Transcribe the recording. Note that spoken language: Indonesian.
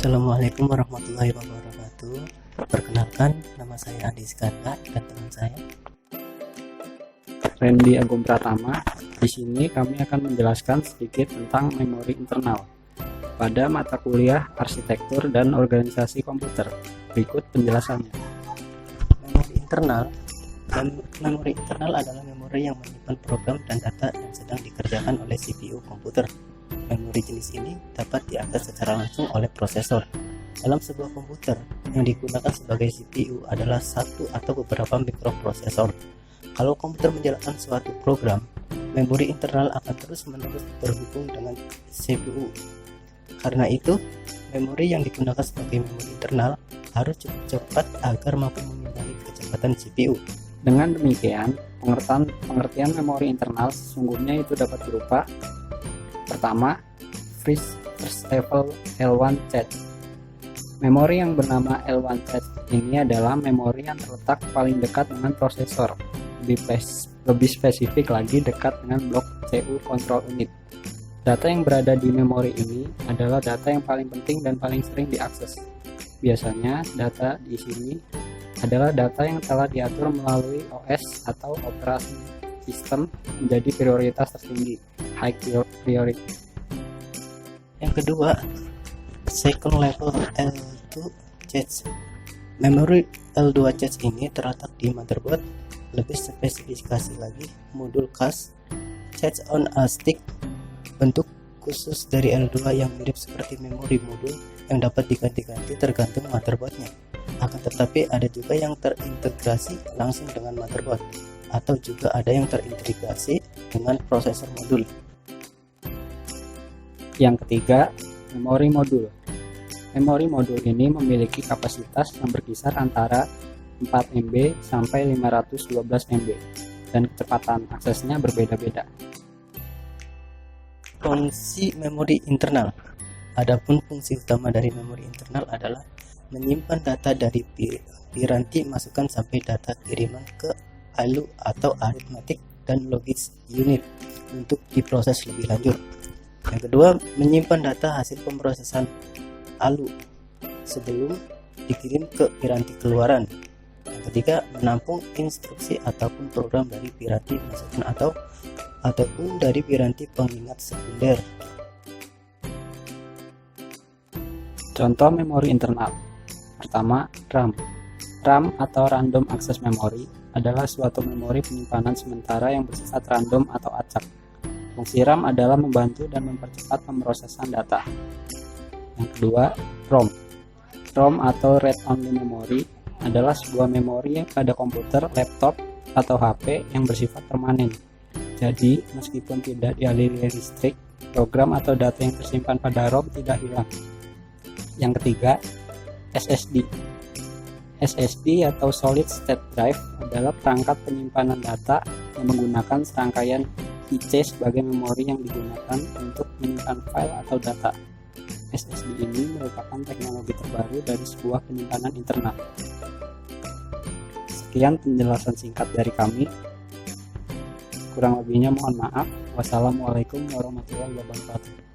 Assalamualaikum warahmatullahi wabarakatuh. Perkenalkan, nama saya Andi Iskandar dan teman saya Randy Agung Pratama. Di sini kami akan menjelaskan sedikit tentang memori internal pada mata kuliah Arsitektur dan Organisasi Komputer. Berikut penjelasannya. Memori internal adalah memori yang menyimpan program dan data yang sedang dikerjakan oleh CPU komputer. Memori jenis ini dapat diakses secara langsung oleh prosesor. Dalam sebuah komputer, yang digunakan sebagai CPU adalah satu atau beberapa mikroprosesor. Kalau komputer menjalankan suatu program, memori internal akan terus-menerus terhubung dengan CPU. Karena itu, memori yang digunakan sebagai memori internal harus cukup cepat agar mampu mengimbangi kecepatan CPU. Dengan demikian, pengertian memori internal sesungguhnya itu dapat berupa: pertama, first level L1 cache. Memori yang bernama L1 cache ini adalah memori yang terletak paling dekat dengan prosesor. Lebih spesifik lagi, dekat dengan blok CU control unit. Data yang berada di memori ini adalah data yang paling penting dan paling sering diakses. Biasanya, data di sini adalah data yang telah diatur melalui OS atau operasi sistem menjadi prioritas tertinggi, high priority. Yang kedua, second level L2 cache. Memori L2 cache ini terletak di motherboard. Lebih spesifikasi lagi, modul cache on a stick, bentuk khusus dari L2 yang mirip seperti memori modul yang dapat diganti-ganti tergantung motherboardnya. Akan tetapi ada juga yang terintegrasi langsung dengan motherboard, atau juga ada yang terintegrasi dengan prosesor modul. Yang ketiga, memori modul. Memori modul ini memiliki kapasitas yang berkisar antara 4 MB sampai 512 MB dan kecepatan aksesnya berbeda-beda. Fungsi memori internal. Adapun fungsi utama dari memori internal adalah menyimpan data dari piranti masukan sampai data kiriman ke ALU atau arithmetic dan logic unit untuk diproses lebih lanjut. Yang kedua, menyimpan data hasil pemrosesan ALU sebelum dikirim ke piranti keluaran. Yang ketiga, menampung instruksi ataupun program dari piranti masukan ataupun dari piranti pengingat sekunder. Contoh memori internal. Pertama, RAM. RAM atau Random Access Memory adalah suatu memori penyimpanan sementara yang bersifat random atau acak. Fungsi RAM adalah membantu dan mempercepat pemrosesan data. Yang kedua, ROM. ROM atau Read Only Memory adalah sebuah memori pada komputer, laptop, atau HP yang bersifat permanen. Jadi, meskipun tidak dialiri listrik, program atau data yang tersimpan pada ROM tidak hilang. Yang ketiga, SSD. SSD atau Solid State Drive adalah perangkat penyimpanan data yang menggunakan serangkaian IC sebagai memori yang digunakan untuk menyimpan file atau data. SSD ini merupakan teknologi terbaru dari sebuah penyimpanan internal. Sekian penjelasan singkat dari kami. Kurang lebihnya mohon maaf. Wassalamualaikum warahmatullahi wabarakatuh.